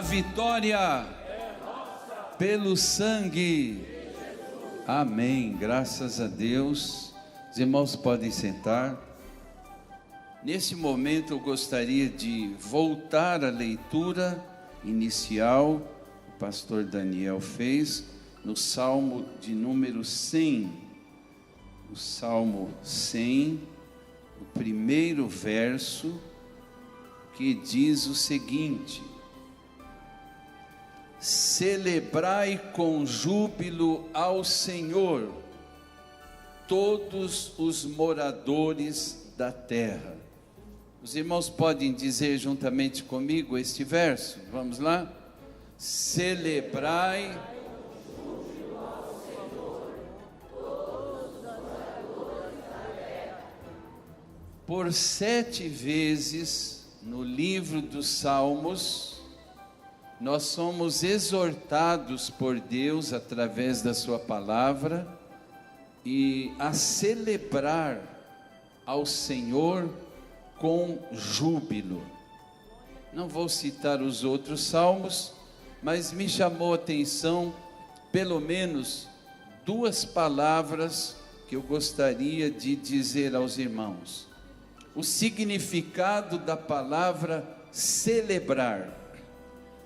vitória pelo sangue. Amém. Graças a Deus. Os irmãos podem sentar. Nesse momento eu gostaria de voltar à leitura inicial que o pastor Daniel fez no Salmo de número 100. O Salmo 100, o primeiro verso, que diz o seguinte: celebrai com júbilo ao Senhor, todos os moradores da terra. Os irmãos podem dizer juntamente comigo este verso? Vamos lá? Celebrai com júbilo ao Senhor, todos os moradores da terra. Por 7 vezes no livro dos Salmos, nós somos exortados por Deus através da sua palavra e a celebrar ao Senhor com júbilo. Não vou citar os outros salmos, mas me chamou a atenção pelo menos 2 palavras que eu gostaria de dizer aos irmãos. O significado da palavra celebrar.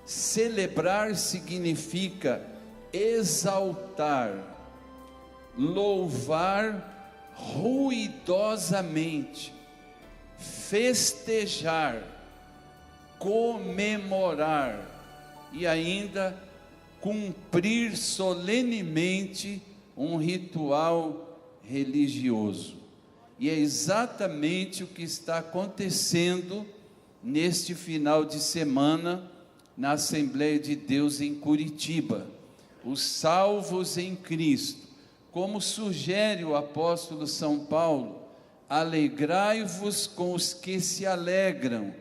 Celebrar significa exaltar, louvar ruidosamente, festejar, comemorar e ainda cumprir solenemente um ritual religioso. E é exatamente o que está acontecendo neste final de semana na Assembleia de Deus em Curitiba. Os salvos em Cristo, como sugere o apóstolo São Paulo, alegrai-vos com os que se alegram,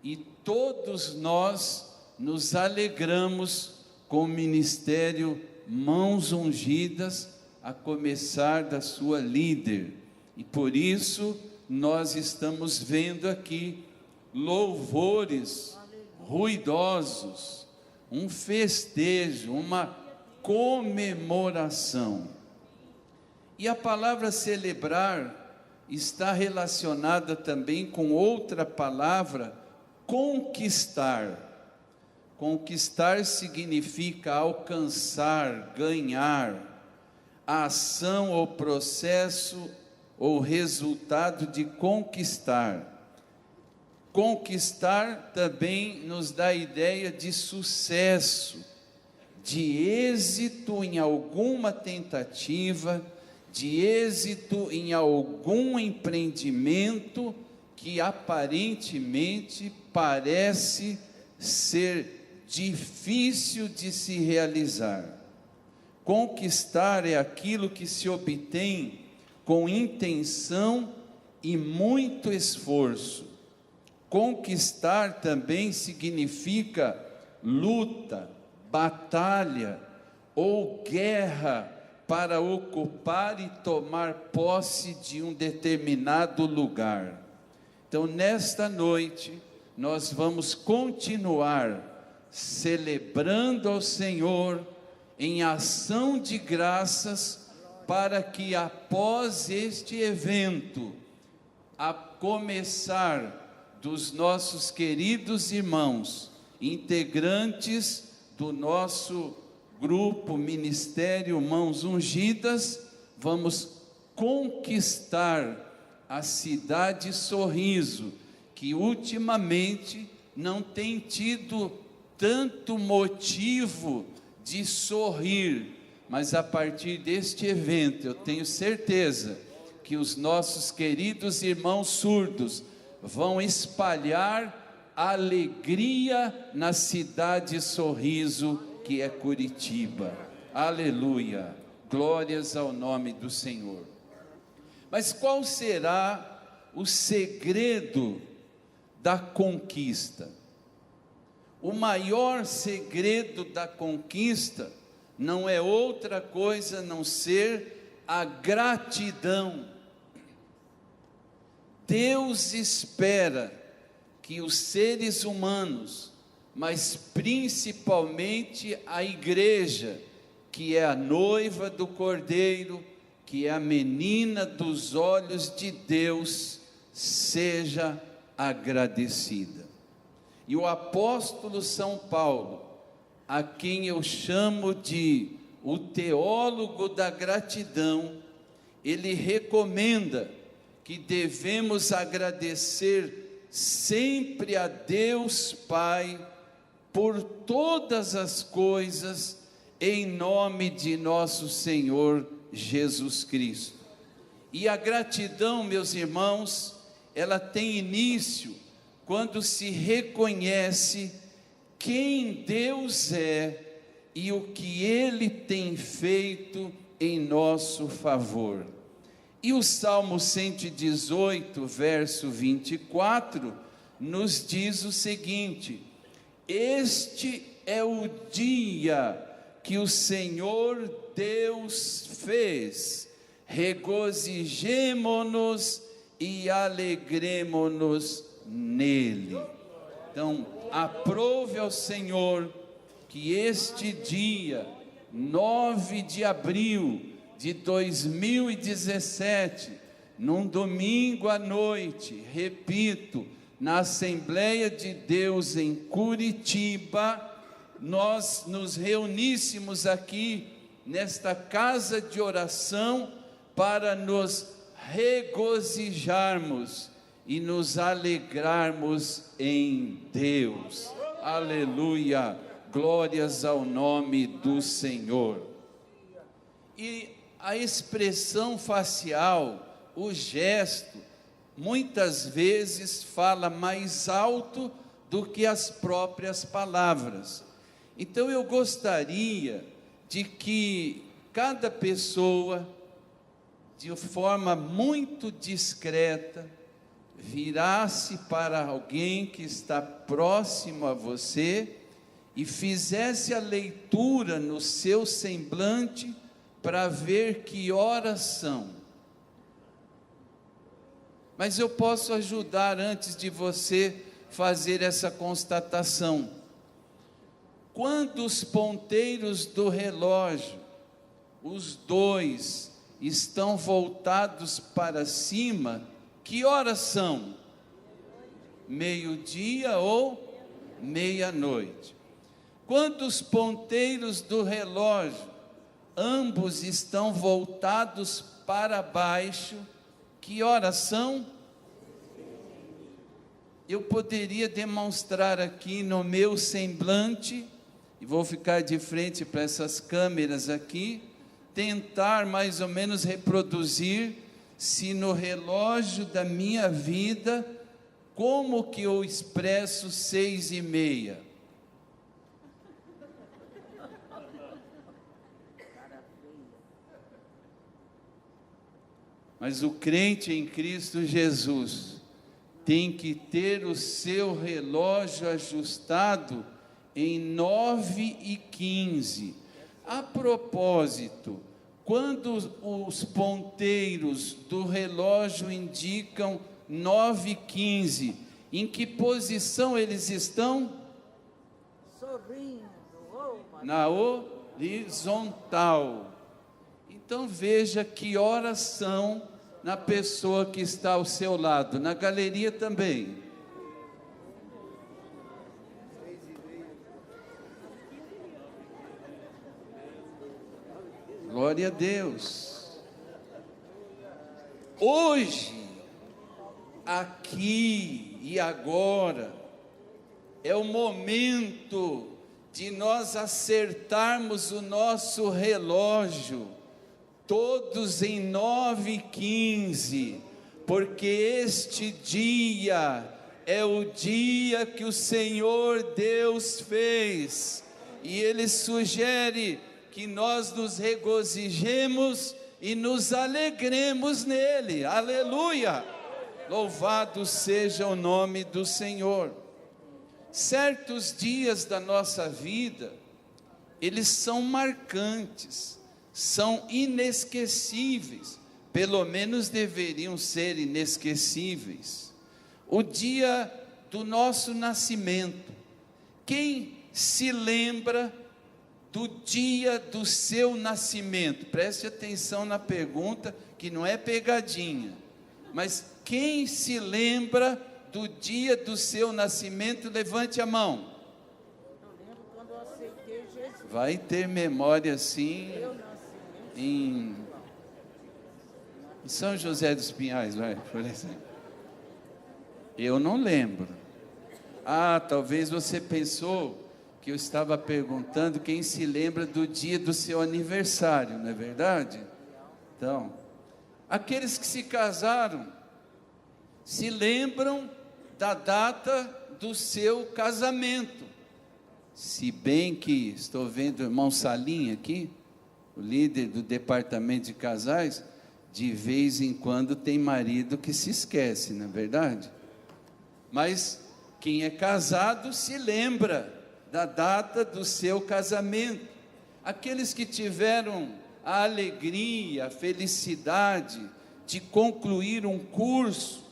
e todos nós nos alegramos com o ministério Mãos Ungidas, a começar da sua líder, e por isso nós estamos vendo aqui louvores ruidosos, um festejo, uma comemoração. E a palavra celebrar está relacionada também com outra palavra, conquistar. Conquistar significa alcançar, ganhar, a ação ou processo ou resultado de conquistar. Conquistar também nos dá a ideia de sucesso, de êxito em alguma tentativa, de êxito em algum empreendimento que aparentemente parece ser difícil de se realizar. Conquistar é aquilo que se obtém com intenção e muito esforço. Conquistar também significa luta, batalha ou guerra para ocupar e tomar posse de um determinado lugar. Então, nesta noite, nós vamos continuar celebrando ao Senhor em ação de graças, para que após este evento, a começar dos nossos queridos irmãos, integrantes do nosso grupo Ministério Mãos Ungidas, vamos conquistar a cidade Sorriso, que ultimamente não tem tido tanto motivo de sorrir, mas a partir deste evento eu tenho certeza que os nossos queridos irmãos surdos vão espalhar alegria na cidade Sorriso, que é Curitiba. Aleluia, glórias ao nome do Senhor. Mas qual será o segredo da conquista? O maior segredo da conquista não é outra coisa a não ser a gratidão. Deus espera que os seres humanos mas principalmente a igreja, que é a noiva do Cordeiro, que é a menina dos olhos de Deus, seja agradecida. E o apóstolo São Paulo, a quem eu chamo de o teólogo da gratidão, ele recomenda que devemos agradecer sempre a Deus Pai por todas as coisas, em nome de nosso Senhor Jesus Cristo. E a gratidão, meus irmãos, ela tem início quando se reconhece quem Deus é e o que Ele tem feito em nosso favor. E o Salmo 118, verso 24, nos diz o seguinte: este é o dia que o Senhor Deus fez, regozijemo-nos e alegremo-nos nele. Então, aprove ao Senhor que este dia, 9 de abril de 2017, num domingo à noite, repito, na Assembleia de Deus em Curitiba, nós nos reuníssemos aqui nesta casa de oração para nos regozijarmos e nos alegrarmos em Deus. Aleluia, glórias ao nome do Senhor. E a expressão facial, o gesto, muitas vezes fala mais alto do que as próprias palavras. Então eu gostaria de que cada pessoa, de forma muito discreta, virasse para alguém que está próximo a você e fizesse a leitura no seu semblante para ver que horas são. Mas eu posso ajudar antes de você fazer essa constatação. Quando os ponteiros do relógio, os dois, estão voltados para cima, que horas são? Meio-dia ou meia-noite. Quando os ponteiros do relógio, ambos estão voltados para baixo, que horas são? Eu poderia demonstrar aqui no meu semblante, e vou ficar de frente para essas câmeras aqui, tentar mais ou menos reproduzir, se no relógio da minha vida, como que eu expresso 6:30. Mas o crente em Cristo Jesus tem que ter o seu relógio ajustado em 9:15. A propósito, quando os ponteiros do relógio indicam 9:15, em que posição eles estão? Sorrindo. Na horizontal. Então veja que horas são na pessoa que está ao seu lado, na galeria também. Glória a Deus. Hoje, aqui e agora, é o momento de nós acertarmos o nosso relógio, todos em 9:15, porque este dia é o dia que o Senhor Deus fez, e Ele sugere que nós nos regozijemos e nos alegremos nele. Aleluia! Louvado seja o nome do Senhor. Certos dias da nossa vida, eles são marcantes, são inesquecíveis, pelo menos deveriam ser inesquecíveis. O dia do nosso nascimento, Quem se lembra do dia do seu nascimento? Preste atenção na pergunta, que não é pegadinha. Mas quem se lembra do dia do seu nascimento? Levante a mão. Eu lembro quando eu aceitei Jesus. Vai ter memória assim Eu nasci em São José dos Pinhais, vai, por exemplo. Eu não lembro. Talvez você pensou que eu estava perguntando quem se lembra do dia do seu aniversário, não é verdade? Então, aqueles que se casaram se lembram da data do seu casamento. Se bem que estou vendo o irmão Salim aqui, o líder do departamento de casais, de vez em quando tem marido que se esquece, não é verdade? Mas quem é casado se lembra da data do seu casamento. Aqueles que tiveram a alegria, a felicidade de concluir um curso,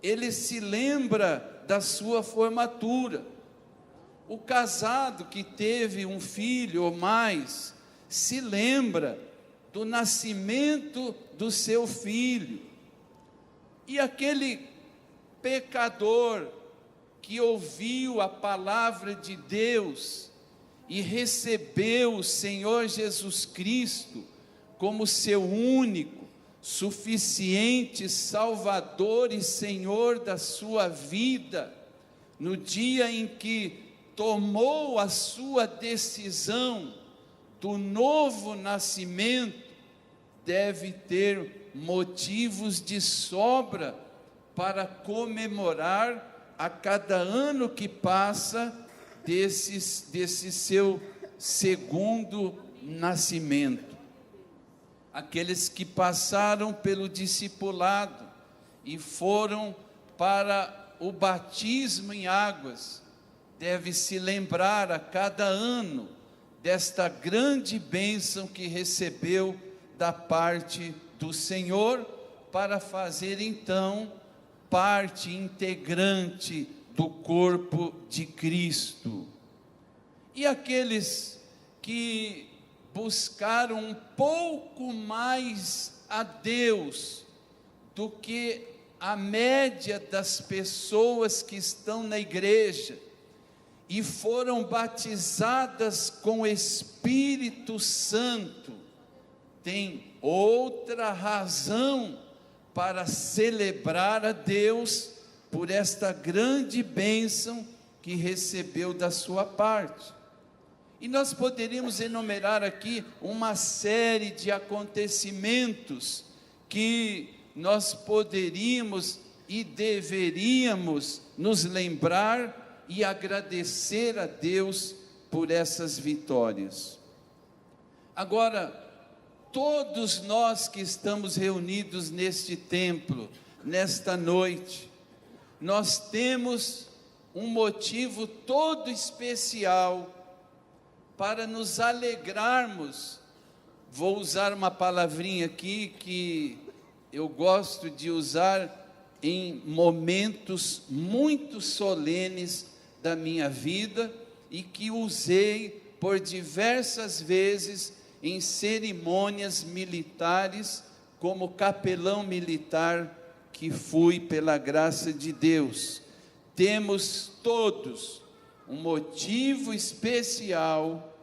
ele se lembra da sua formatura. O casado que teve um filho ou mais, se lembra do nascimento do seu filho. E aquele pecador que ouviu a palavra de Deus e recebeu o Senhor Jesus Cristo como seu único, suficiente Salvador e Senhor da sua vida, no dia em que tomou a sua decisão do novo nascimento, deve ter motivos de sobra para comemorar a cada ano que passa desse seu segundo nascimento. Aqueles que passaram pelo discipulado e foram para o batismo em águas, deve se lembrar a cada ano desta grande bênção que recebeu da parte do Senhor, para fazer então parte integrante do corpo de Cristo. E aqueles que buscaram um pouco mais a Deus do que a média das pessoas que estão na igreja e foram batizadas com o Espírito Santo, tem outra razão para celebrar a Deus por esta grande bênção que recebeu da sua parte. E nós poderíamos enumerar aqui uma série de acontecimentos que nós poderíamos e deveríamos nos lembrar e agradecer a Deus por essas vitórias. Agora, todos nós que estamos reunidos neste templo, nesta noite, nós temos um motivo todo especial para nos alegrarmos. Vou usar uma palavrinha aqui que eu gosto de usar em momentos muito solenes da minha vida e que usei por diversas vezes em cerimônias militares, como capelão militar que fui pela graça de Deus. Temos todos um motivo especial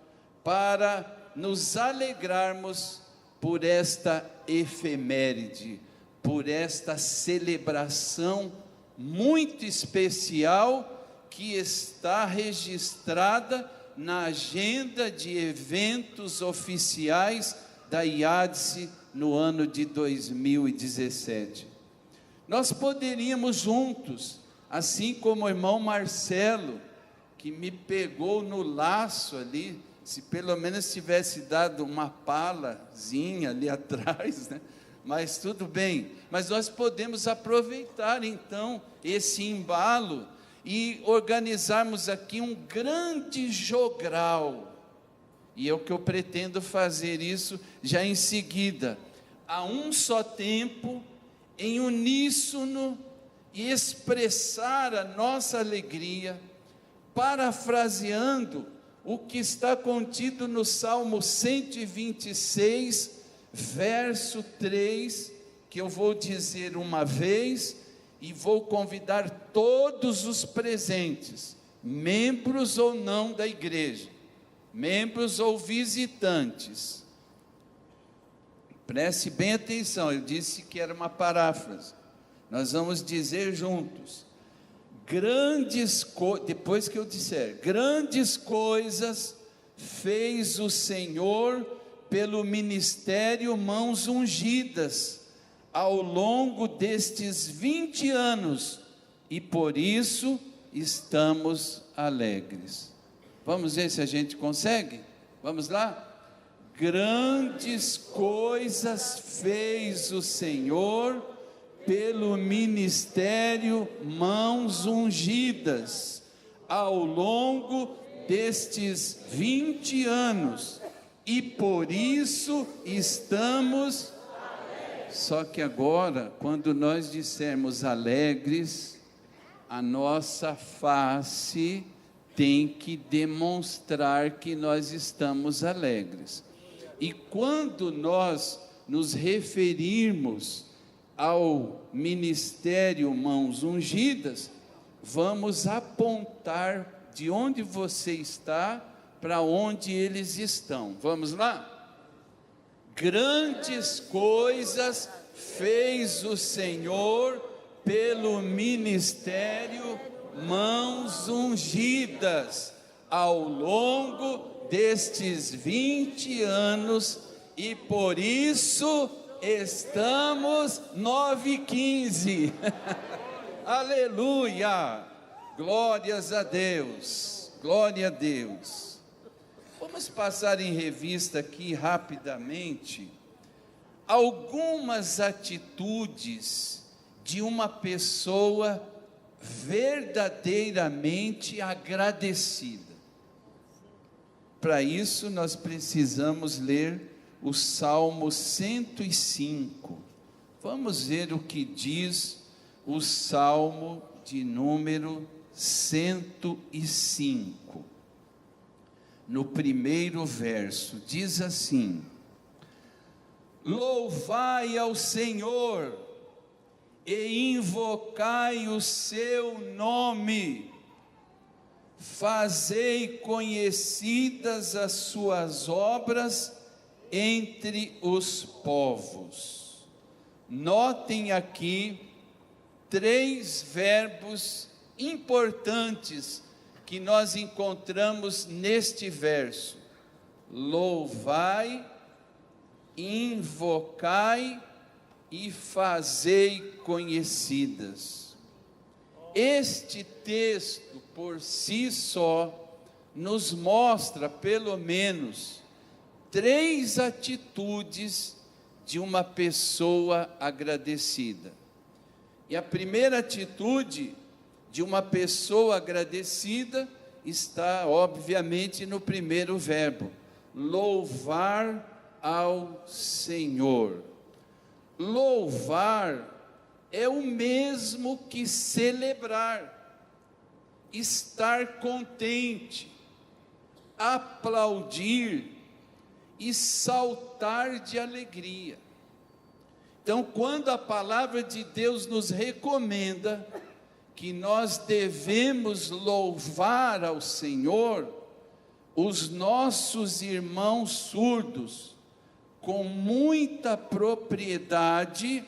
para nos alegrarmos por esta efeméride, por esta celebração muito especial que está registrada na agenda de eventos oficiais da IADSE no ano de 2017. Nós poderíamos juntos, assim como o irmão Marcelo, que me pegou no laço ali, se pelo menos tivesse dado uma palazinha ali atrás, né? Mas tudo bem, mas nós podemos aproveitar então esse embalo e organizarmos aqui um grande jogral, e é o que eu pretendo fazer isso já em seguida, a um só tempo, em uníssono, e expressar a nossa alegria parafraseando o que está contido no Salmo 126, verso 3, que eu vou dizer uma vez e vou convidar todos os presentes, membros ou não da igreja, membros ou visitantes. Preste bem atenção, eu disse que era uma paráfrase. Nós vamos dizer juntos: depois que eu disser, grandes coisas fez o Senhor pelo ministério Mãos Ungidas, ao longo destes 20 anos, e por isso estamos alegres. Vamos ver se a gente consegue? Vamos lá? Grandes coisas fez o Senhor pelo ministério Mãos Ungidas, ao longo destes 20 anos, e por isso estamos. Só que agora, quando nós dissermos alegres, a nossa face tem que demonstrar que nós estamos alegres. E quando nós nos referirmos ao ministério Mãos Ungidas, vamos apontar de onde você está para onde eles estão. Vamos lá? Grandes coisas fez o Senhor pelo ministério Mãos Ungidas, ao longo destes 20 anos, e por isso estamos 9h15. Aleluia! Glórias a Deus, glória a Deus. Vamos passar em revista aqui rapidamente algumas atitudes de uma pessoa verdadeiramente agradecida. Para isso nós precisamos ler o Salmo 105. Vamos ver o que diz o Salmo de número 105. No primeiro verso, diz assim: louvai ao Senhor e invocai o seu nome, fazei conhecidas as suas obras entre os povos. Notem aqui 3 verbos importantes que nós encontramos neste verso: louvai, invocai e fazei conhecidas. Este texto por si só nos mostra pelo menos 3 atitudes de uma pessoa agradecida. E a primeira atitude de uma pessoa agradecida está, obviamente, no primeiro verbo: louvar ao Senhor. Louvar é o mesmo que celebrar, estar contente, aplaudir e saltar de alegria. Então, quando a palavra de Deus nos recomenda que nós devemos louvar ao Senhor, os nossos irmãos surdos, com muita propriedade,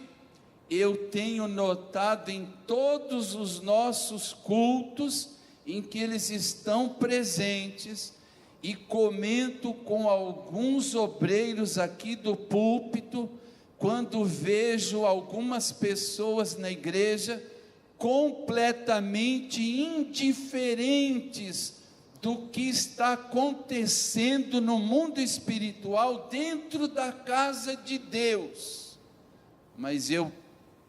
eu tenho notado em todos os nossos cultos em que eles estão presentes, e comento com alguns obreiros aqui do púlpito, quando vejo algumas pessoas na igreja completamente indiferentes do que está acontecendo no mundo espiritual dentro da casa de Deus. Mas eu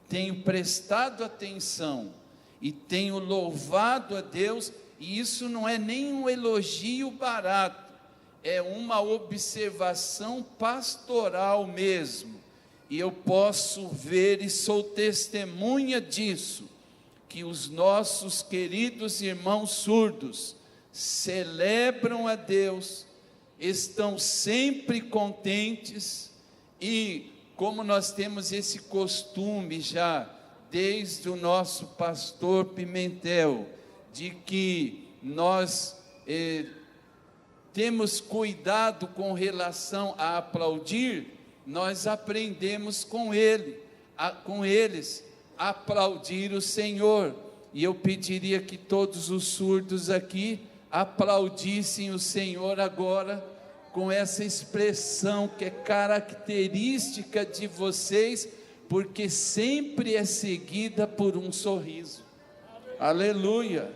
tenho prestado atenção e tenho louvado a Deus, e isso não é nem um elogio barato, é uma observação pastoral mesmo, e eu posso ver e sou testemunha disso, que os nossos queridos irmãos surdos celebram a Deus, estão sempre contentes e, como nós temos esse costume já, desde o nosso pastor Pimentel, de que nós temos cuidado com relação a aplaudir, nós aprendemos com eles a aplaudir o Senhor. E eu pediria que todos os surdos aqui aplaudissem o Senhor agora, com essa expressão que é característica de vocês, porque sempre é seguida por um sorriso. Aleluia,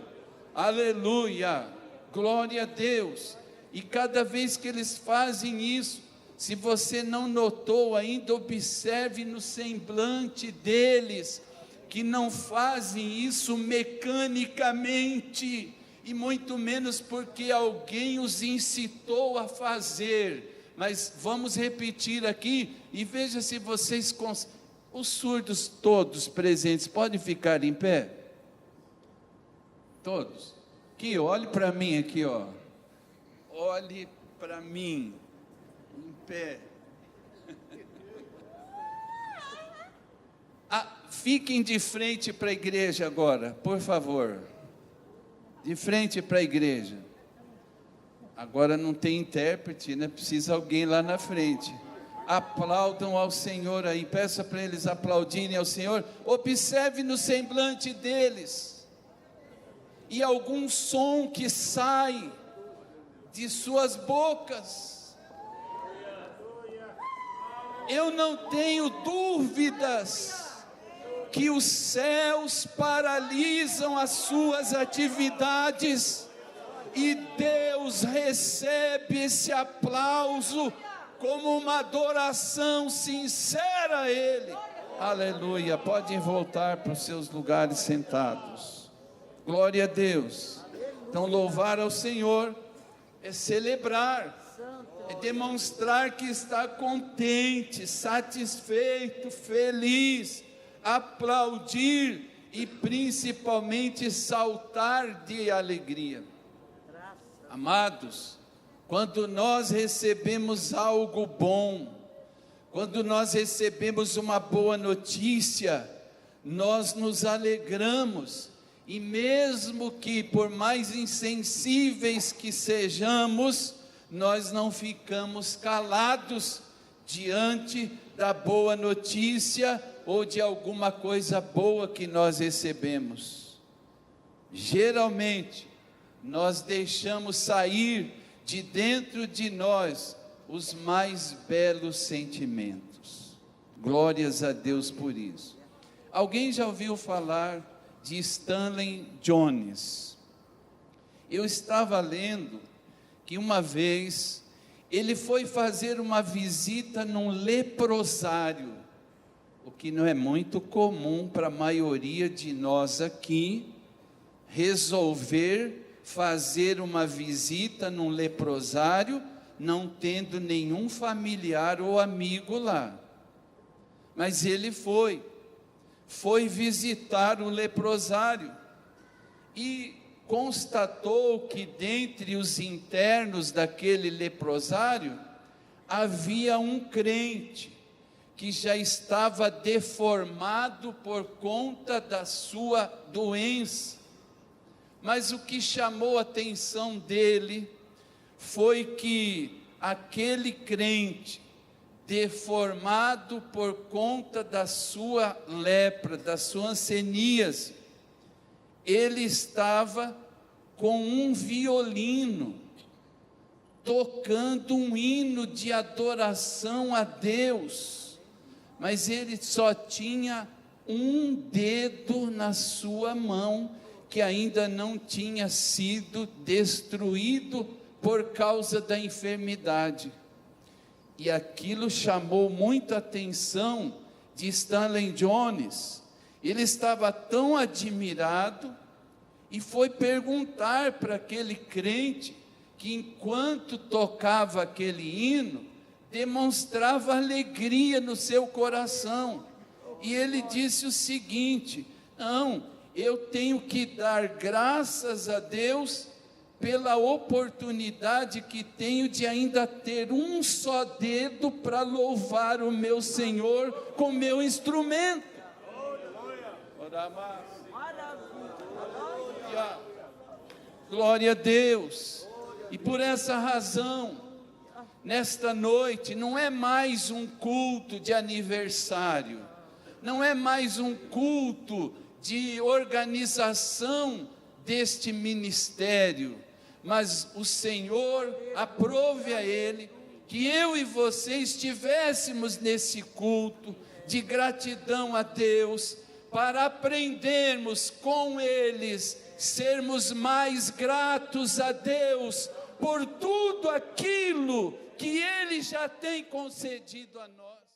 aleluia, glória a Deus. E cada vez que eles fazem isso, se você não notou ainda, observe no semblante deles, que não fazem isso mecanicamente, e muito menos porque alguém os incitou a fazer. Mas vamos repetir aqui, e veja se vocês os surdos todos presentes podem ficar em pé? Todos? Aqui, olhe para mim aqui, ó. Olhe para mim, em pé. Fiquem de frente para a igreja agora, por favor. De frente para a igreja. Agora não tem intérprete, né? Precisa alguém lá na frente. Aplaudam ao Senhor aí, peça para eles aplaudirem ao Senhor. Observe no semblante deles, e algum som que sai de suas bocas. Eu não tenho dúvidas que os céus paralisam as suas atividades, e Deus recebe esse aplauso como uma adoração sincera a Ele. Aleluia, podem voltar para os seus lugares sentados. Glória a Deus. Então, louvar ao Senhor é celebrar, é demonstrar que está contente, satisfeito, feliz, aplaudir e principalmente saltar de alegria. Amados, quando nós recebemos algo bom, quando nós recebemos uma boa notícia, nós nos alegramos, e mesmo que por mais insensíveis que sejamos, nós não ficamos calados diante da boa notícia ou de alguma coisa boa que nós recebemos. Geralmente, nós deixamos sair de dentro de nós os mais belos sentimentos. Glórias a Deus por isso. Alguém já ouviu falar de Stanley Jones? Eu estava lendo que uma vez ele foi fazer uma visita num leprosário, o que não é muito comum para a maioria de nós aqui, resolver fazer uma visita num leprosário, não tendo nenhum familiar ou amigo lá. Mas ele foi visitar o leprosário e constatou que dentre os internos daquele leprosário havia um crente que já estava deformado por conta da sua doença. Mas o que chamou a atenção dele foi que aquele crente, deformado por conta da sua lepra, da sua hanseníase, ele estava com um violino, tocando um hino de adoração a Deus, mas ele só tinha um dedo na sua mão, que ainda não tinha sido destruído por causa da enfermidade. E aquilo chamou muita atenção de Stanley Jones. Ele estava tão admirado e foi perguntar para aquele crente que, enquanto tocava aquele hino, demonstrava alegria no seu coração. E ele disse o seguinte: não, eu tenho que dar graças a Deus pela oportunidade que tenho de ainda ter um só dedo para louvar o meu Senhor com meu instrumento. Glória a Deus. E por essa razão, nesta noite, não é mais um culto de aniversário, não é mais um culto de organização deste ministério, mas o Senhor aprove a Ele que eu e você estivéssemos nesse culto de gratidão a Deus, para aprendermos com eles, sermos mais gratos a Deus por tudo aquilo que Ele já tem concedido a nós.